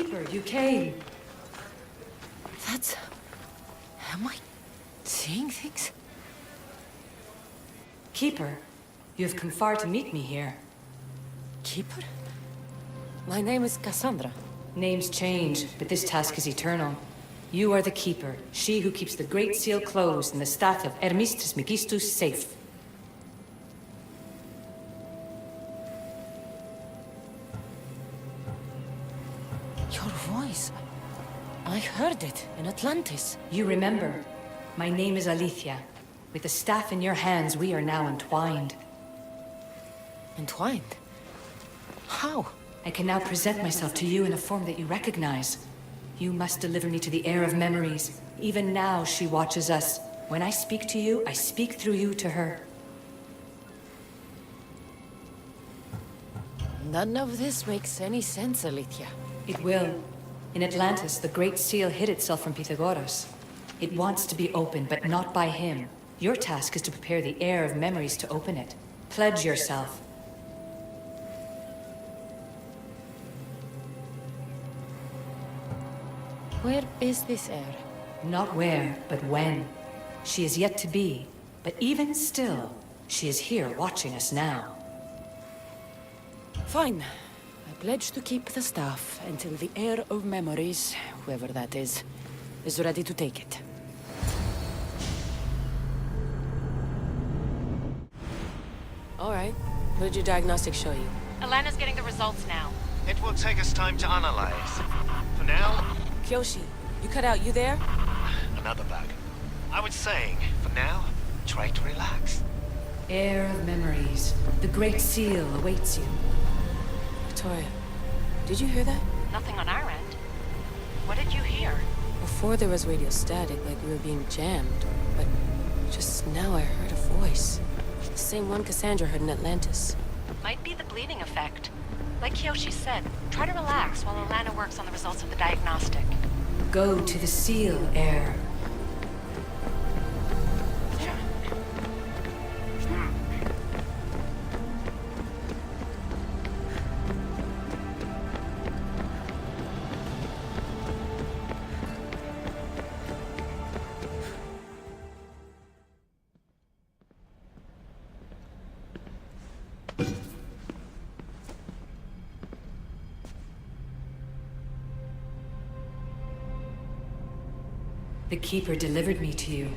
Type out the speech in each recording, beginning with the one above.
Keeper, you came. That's... Am I seeing things? Keeper, you have come far to meet me here. Keeper? My name is Cassandra. Names change, but this task is eternal. You are the Keeper, she who keeps the Great Seal closed and the staff of Hermes Trismegistus safe. Your voice... I heard it in Atlantis. You remember. My name is Alethea. With the staff in your hands, we are now entwined. Entwined? How? I can now present myself to you in a form that you recognize. You must deliver me to the heir of memories. Even now, she watches us. When I speak to you, I speak through you to her. None of this makes any sense, Alethea. It will. In Atlantis, the Great Seal hid itself from Pythagoras. It wants to be opened, but not by him. Your task is to prepare the heir of memories to open it. Pledge yourself. Where is this heir? Not where, but when. She is yet to be, but even still, she is here watching us now. Fine. I pledge to keep the staff until the heir of memories, whoever that is ready to take it. All right. What did your diagnostics show you? Alana's getting the results now. It will take us time to analyze. For now, Kyoshi, you cut out. You there? another bug. I was saying, for now, try to relax. Heir of memories. The Great Seal awaits you. Victoria, did you hear that? Nothing on our end. What did you hear? Before there was radio static, like we were being jammed. But just now I heard a voice. The same one Cassandra heard in Atlantis. Might be the bleeding effect. Like Kyoshi said, try to relax while Alana works on the results of the diagnostic. Go to the Seal, heir. The Keeper delivered me to you.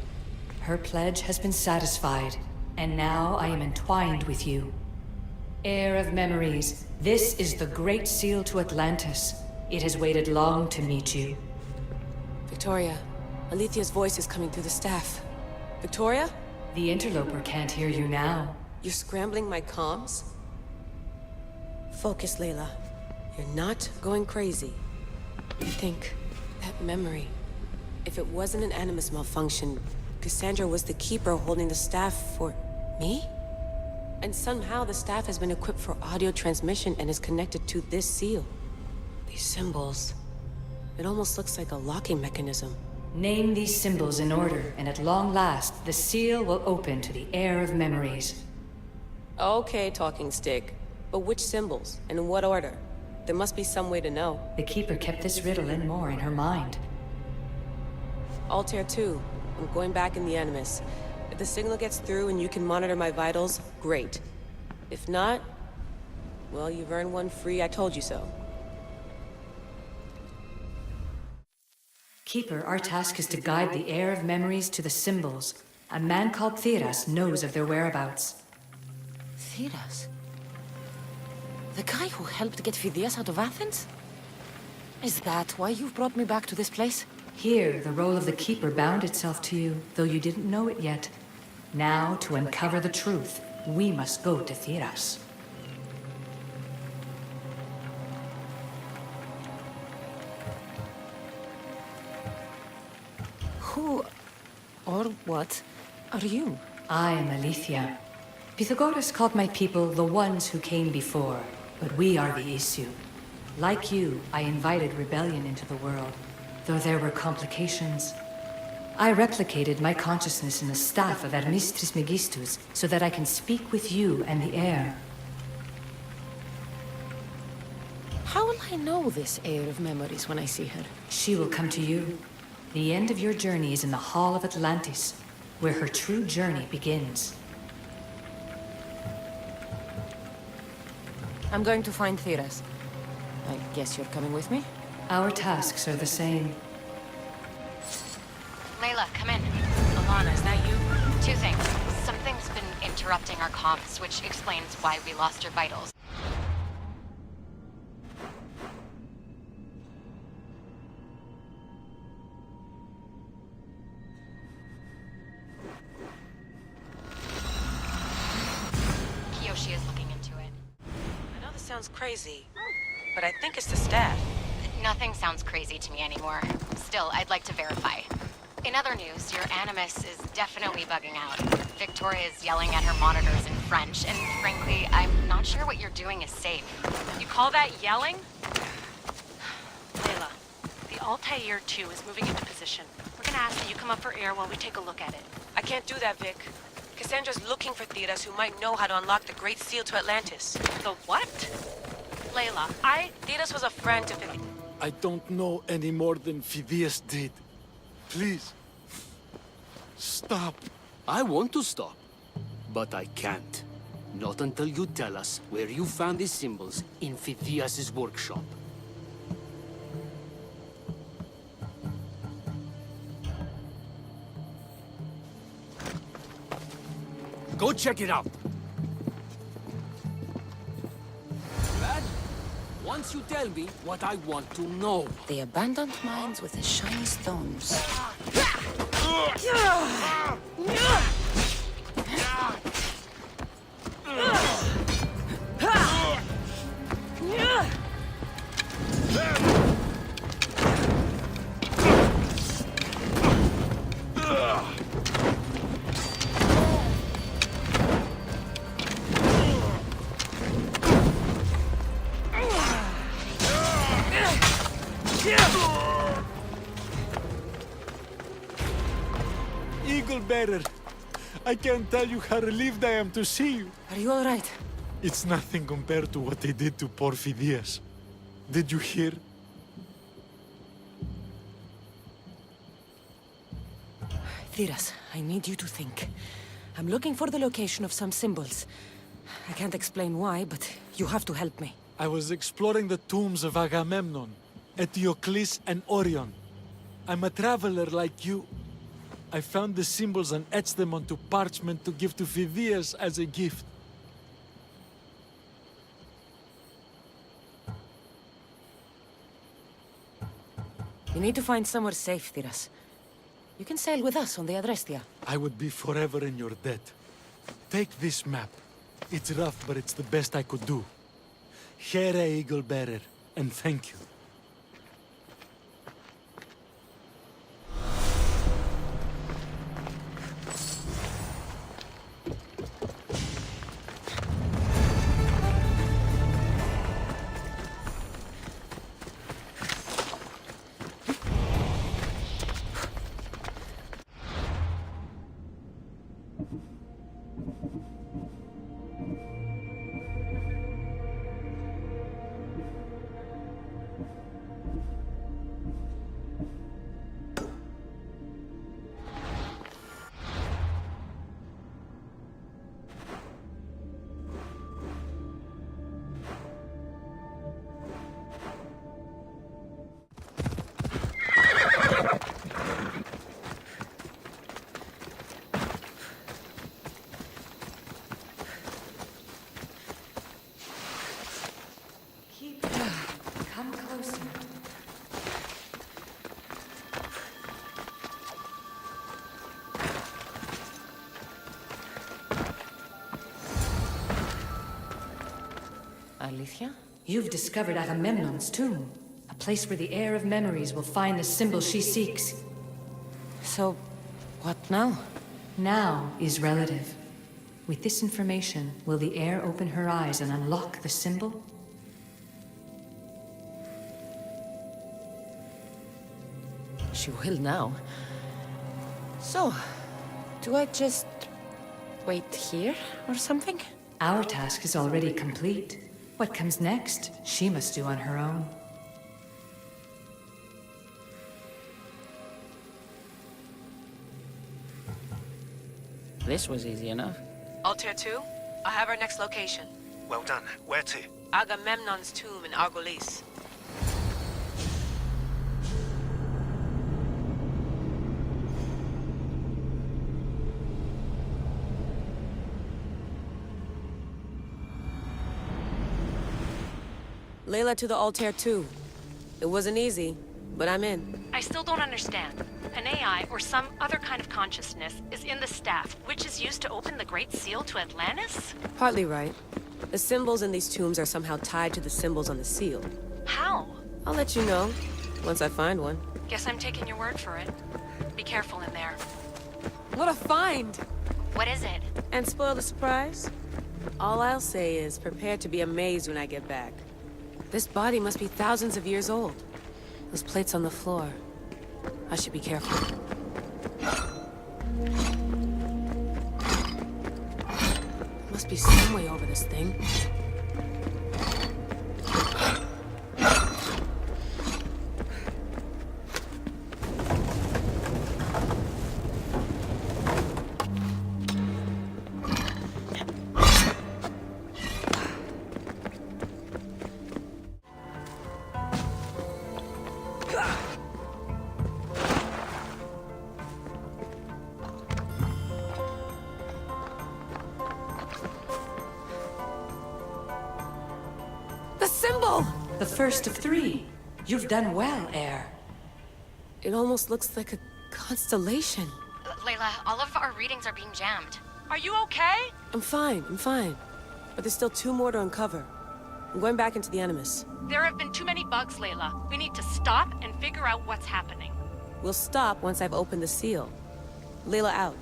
Her pledge has been satisfied, and now I am entwined with you. Heir of memories, this is the Great Seal to Atlantis. It has waited long to meet you. Victoria, Alethea's voice is coming through the staff. Victoria? The interloper can't hear you now. You're scrambling my comms? Focus, Layla. You're not going crazy. You think that memory... If it wasn't an Animus malfunction, Cassandra was the Keeper holding the staff for... me? And somehow the staff has been equipped for audio transmission and is connected to this seal. These symbols... It almost looks like a locking mechanism. Name these symbols in order, and at long last, the seal will open to the heir of memories. Okay, talking stick. But which symbols? And in what order? There must be some way to know. The Keeper kept this riddle and more in her mind. Altair 2, I'm going back in the Animus. If the signal gets through and you can monitor my vitals, great. If not, well, you've earned one free I told you so. Keeper, our task is to guide the heir of memories to the symbols. A man called Theras knows of their whereabouts. Theras? The guy who helped get Phidias out of Athens? Is that why you've brought me back to this place? Here, the role of the Keeper bound itself to you, though you didn't know it yet. Now, to uncover the truth, we must go to Theras. Who, or what, are you? I am Alethea. Pythagoras called my people the ones who came before, but we are the issue. Like you, I invited rebellion into the world, though there were complications. I replicated my consciousness in the staff of Hermes Trismegistus so that I can speak with you and the heir. How will I I know this heir of memories when I see her? She will come to you. The end of your journey is in the Hall of Atlantis, where her true journey begins. I'm going to find Theras. I guess you're coming with me? Our tasks are the same. Layla, come in. Alana, is that you? Two things. Something's been interrupting our comms, which explains why we lost your vitals. Kiyoshi is looking into it. I know this sounds crazy, but I think it's the staff. Nothing sounds crazy to me anymore. Still, I'd like to verify. In other news, your Animus is definitely bugging out. Victoria is yelling at her monitors in French, and frankly, I'm not sure what you're doing is safe. You call that yelling? Layla, the Altair 2 is moving into position. We're gonna ask that you come up for air while we take a look at it. I can't do that, Vic. Cassandra's looking for Theras who might know how to unlock the Great Seal to Atlantis. The what? Layla, Theras was a friend to Vic. I don't know any more than Phidias did. Please. Stop. I want to stop, but I can't. Not until you tell us where you found these symbols in Phidias' workshop. Go check it out. Glad? Once you tell me what I want to know. The abandoned mines with the shiny stones. Bearer, I can't tell you how relieved I am to see you. Are you all right? It's nothing compared to what they did to poor Phidias. Did you hear? Theras, I need you to think. I'm looking for the location of some symbols. I can't explain why, but you have to help me. I was exploring the tombs of Agamemnon, Eteocles, and Orion. I'm a traveler like you. I found the symbols and etched them onto parchment to give to Phidias as a gift. You need to find somewhere safe, Theras. You can sail with us on the Adrestia. I would be forever in your debt. Take this map. It's rough, but it's the best I could do. Here, Eagle Bearer, and thank you. Come closer. Alicia? You've discovered Agamemnon's tomb, a place where the heir of memories will find the symbol she seeks. So, what now? Now is relative. With this information, will the heir open her eyes and unlock the symbol? She will now. So, do I just wait here or something? Our task is already complete. What comes next, she must do on her own. This was easy enough. Altair 2, I have our next location. Well done. Where to? Agamemnon's tomb in Argolis. Layla to the Altair 2. It wasn't easy, but I'm in. I still don't understand. An AI or some other kind of consciousness is in the staff, which is used to open the Great Seal to Atlantis? Partly right. The symbols in these tombs are somehow tied to the symbols on the seal. How? I'll let you know, once I find one. Guess I'm taking your word for it. Be careful in there. What a find! What is it? And spoil the surprise? All I'll say is, prepare to be amazed when I get back. This body must be thousands of years old. Those plates on the floor. I should be careful. There must be some way over this thing. The symbol! The first of three. You've done well, Heir. It almost looks like a constellation. Layla, all of our readings are being jammed. Are you okay? I'm fine. But there's still 2 more to uncover. I'm going back into the Animus. There have been too many bugs, Layla. We need to stop and figure out what's happening. We'll stop once I've opened the seal. Layla out.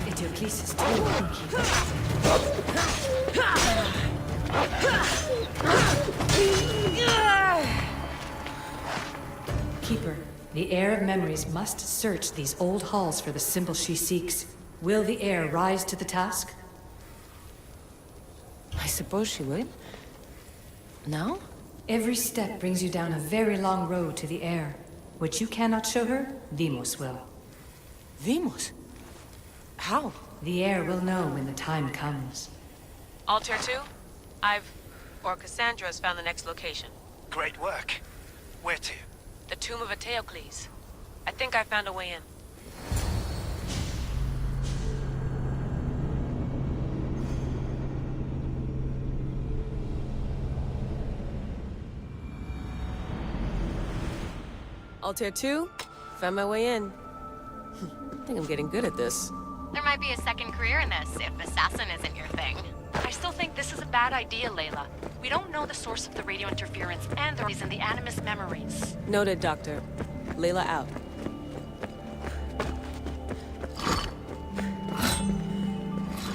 Eteocles' tomb, Keeper. Keeper, the Heir of Memories must search these old halls for the symbol she seeks. Will the Heir rise to the task? I suppose she would. No? Every step brings you down a very long road to the Heir. Which you cannot show her, Deimos will. Deimos? How? The Heir will know when the time comes. Altair 2, Cassandra's found the next location. Great work. Where to? The tomb of Eteocles. I think I found a way in. Altair 2, found my way in. I think I'm getting good at this. There might be a second career in this, if assassin isn't your thing. I still think this is a bad idea, Layla. We don't know the source of the radio interference and the reason the Animus memories. Noted, Doctor. Layla out.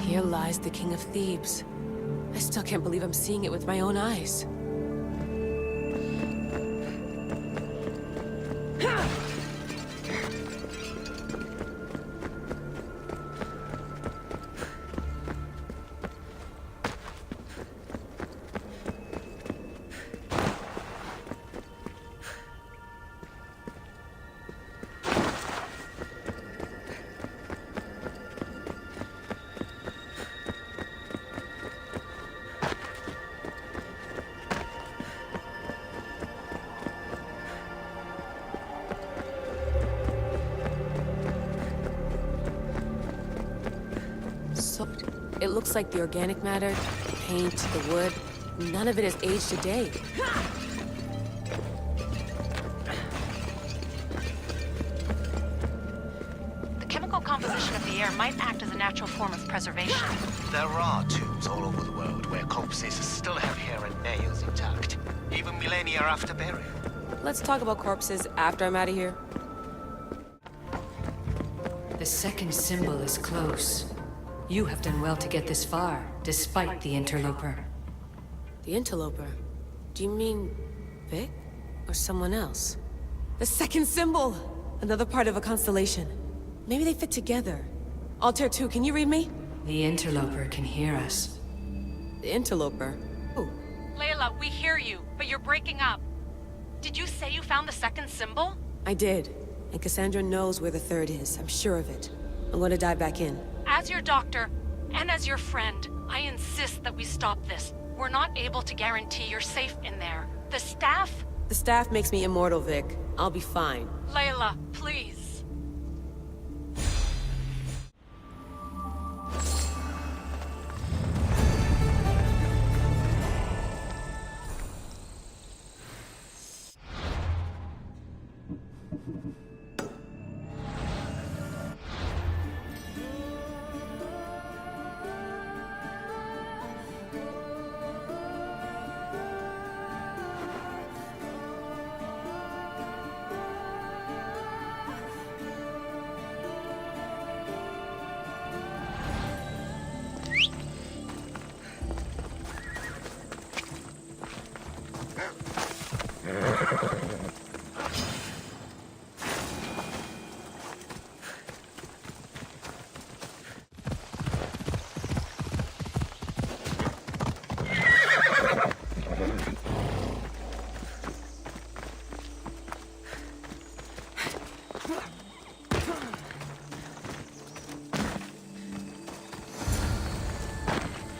Here lies the King of Thebes. I still can't believe I'm seeing it with my own eyes. It looks like the organic matter, the paint, the wood, None of it has aged a day. The chemical composition of the air might act as a natural form of preservation. There are tombs all over the world where corpses still have hair and nails intact, even millennia after burial. Let's talk about corpses after I'm out of here. The second symbol is close. You have done well to get this far, despite the interloper. The interloper? Do you mean Vic? Or someone else? The second symbol! Another part of a constellation. Maybe they fit together. Altair 2, can you read me? The interloper can hear us. The interloper? Oh, Layla, we hear you, but you're breaking up. Did you say you found the second symbol? I did. And Cassandra knows where the third is. I'm sure of it. I'm going to dive back in. As your doctor, and as your friend, I insist that we stop this. We're not able to guarantee you're safe in there. The staff? The staff makes me immortal, Vic. I'll be fine. Layla, please.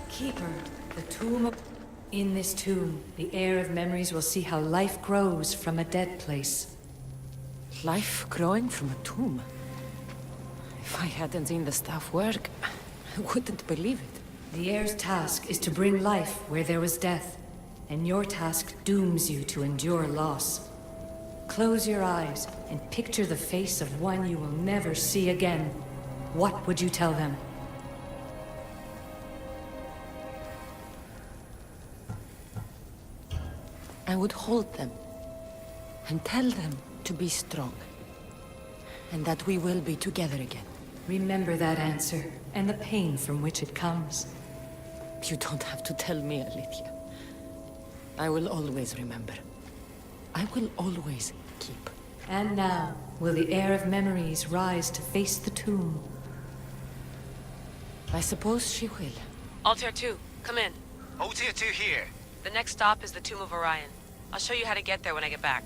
Keeper, the tomb of... In this tomb, the heir of memories will see how life grows from a dead place. Life growing from a tomb? If I hadn't seen the staff work, I wouldn't believe it. The heir's task is to bring life where there was death, and your task dooms you to endure loss. Close your eyes and picture the face of one you will never see again. What would you tell them? I would hold them and tell them to be strong, and that we will be together again. Remember that answer, and the pain from which it comes. You don't have to tell me, Alethea. I will always remember. I will always keep. And now, will the heir of memories rise to face the tomb? I suppose she will. Altair 2, come in. Altair 2 here. The next stop is the Tomb of Orion. I'll show you how to get there when I get back.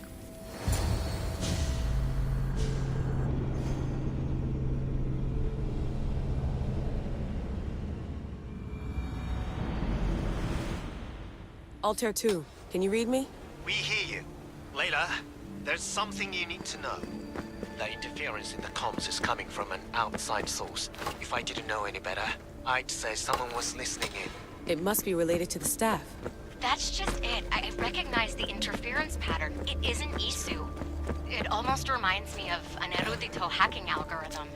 Altair 2, can you read me? We hear you. Layla, there's something you need to know. The interference in the comms is coming from an outside source. If I didn't know any better, I'd say someone was listening in. It must be related to the staff. That's just it. I recognize the interference pattern. It isn't Isu. It almost reminds me of an erudito hacking algorithm.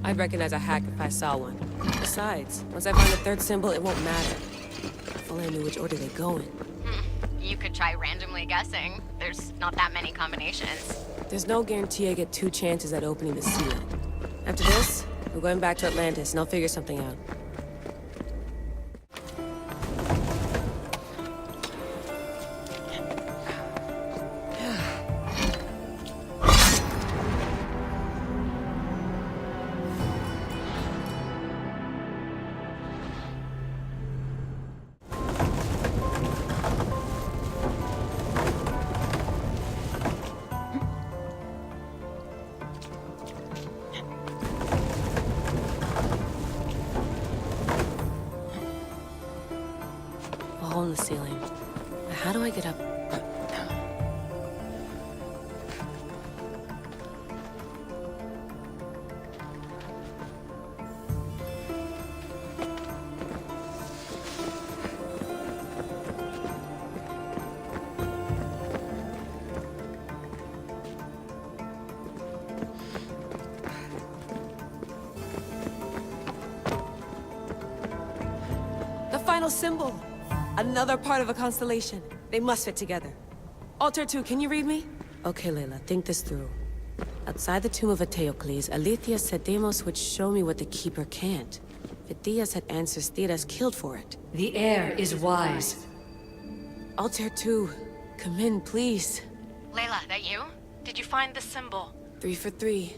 I'd recognize a hack if I saw one. Besides, once I find the third symbol, it won't matter. If only I knew which order they go in. You could try randomly guessing. There's not that many combinations. There's no guarantee I get 2 chances at opening the seal. After this, we're going back to Atlantis, and I'll figure something out. ceiling. How do I get up? The final symbol! Another part of a constellation. They must fit together. Alter 2, can you read me? Okay, Layla, think this through. Outside the tomb of Eteocles, Alethea said Deimos would show me what the Keeper can't. Phidias had answers Thedas killed for it. The heir is wise. Alter 2, come in, please. Layla, that you? Did you find the symbol? 3 for 3.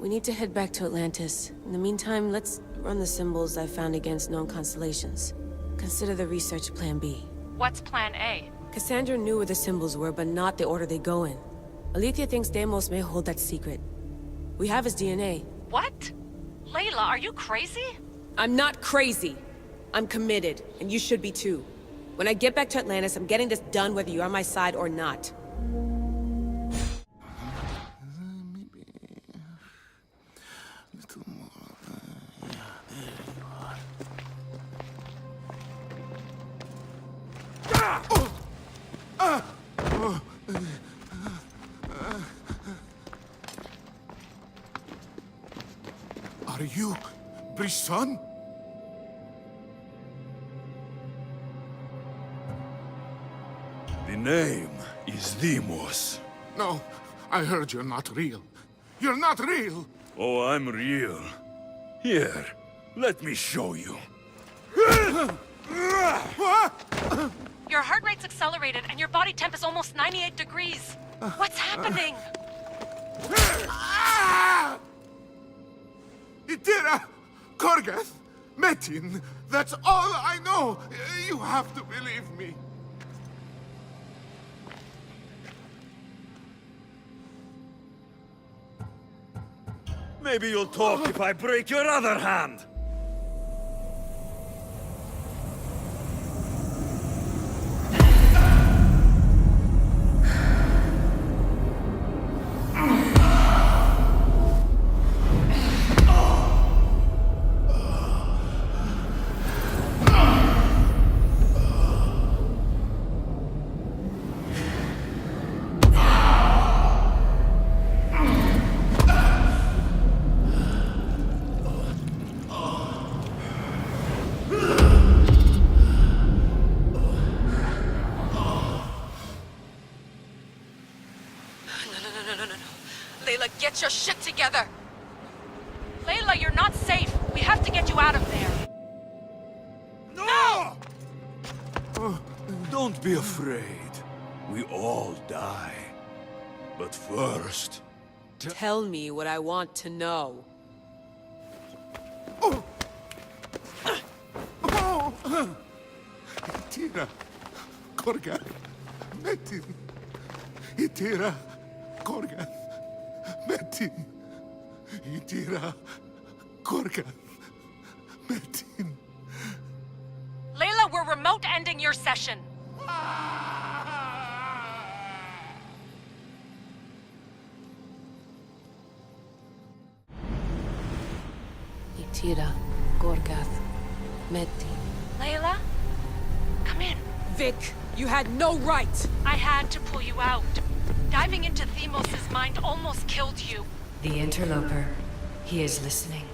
We need to head back to Atlantis. In the meantime, let's run the symbols I found against known constellations. Consider the research plan B. What's plan A? Cassandra knew where the symbols were, but not the order they go in. Alethea thinks Deimos may hold that secret. We have his DNA. What? Layla, are you crazy? I'm not crazy. I'm committed, and you should be too. When I get back to Atlantis, I'm getting this done whether you're on my side or not. Are you Brisson? The name is Deimos. No, I heard you're not real. You're not real! Oh, I'm real. Here, let me show you. Your heart rate's accelerated and your body temp is almost 98 degrees. What's happening? Itira! Korgath! Metin! That's all I know! You have to believe me. Maybe you'll talk if I break your other hand. Layla, get your shit together! Layla, you're not safe. We have to get you out of there. No! Don't be afraid. We all die. But first... Tell me what I want to know. Itira! Korgath! Metin! Itira! Korgath! Metin! Itira! Korgath! Metin! Layla, we're remote ending your session. Itira, Korgath, Metin. Layla? Come in. Vic, you had no right! I had to pull you out. Diving into Deimos' mind almost killed you. The interloper. He is listening.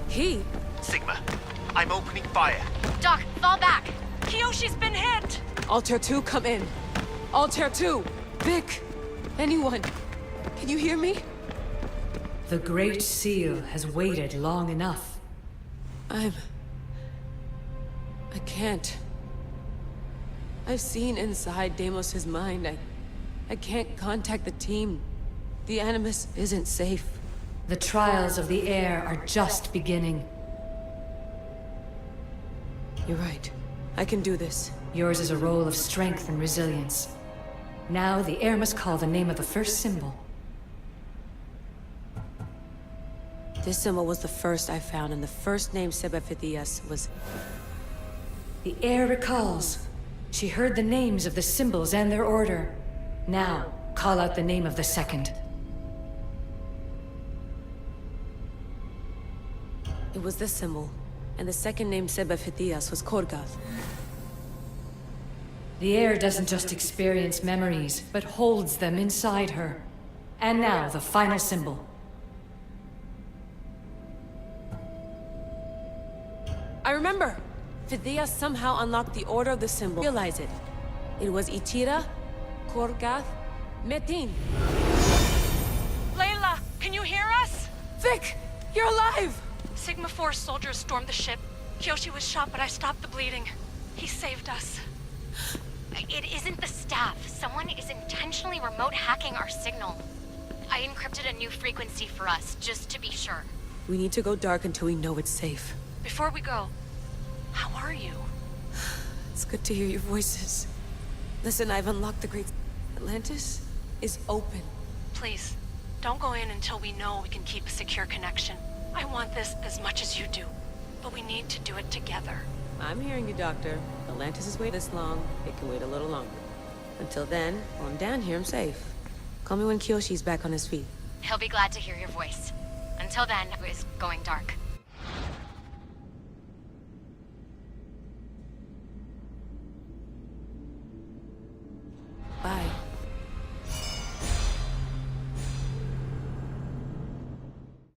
He? Sigma, I'm opening fire. Doc, fall back! Kiyoshi's been hit! Alter 2, come in. Alter 2! Vic! Anyone! Can you hear me? The Great Seal has waited long enough. I can't. I've seen inside Deimos' mind. I can't contact the team. The Animus isn't safe. The trials of the heir are just beginning. You're right. I can do this. Yours is a role of strength and resilience. Now the heir must call the name of the first symbol. This symbol was the first I found, and the first name said by Phidias was... The heir recalls. She heard the names of the symbols and their order. Now, call out the name of the second. It was this symbol, and the second name said by Phidias was Korgath. The heir doesn't just experience memories, but holds them inside her. And now, the final symbol. I remember! Phidias somehow unlocked the order of the symbol. Realize it. It was Itira, Korgath, Metin. Layla, can you hear us? Vic! You're alive! Sigma 4 soldiers stormed the ship. Kyoshi was shot, but I stopped the bleeding. He saved us. It isn't the staff. Someone is intentionally remote hacking our signal. I encrypted a new frequency for us, just to be sure. We need to go dark until we know it's safe. Before we go, how are you? It's good to hear your voices. Listen, I've unlocked the Great Atlantis is open. Please, don't go in until we know we can keep a secure connection. I want this as much as you do, but we need to do it together. I'm hearing you, Doctor. Atlantis has waited this long. It can wait a little longer. Until then, while I'm down here, I'm safe. Call me when Kyoshi's back on his feet. He'll be glad to hear your voice. Until then, it's going dark.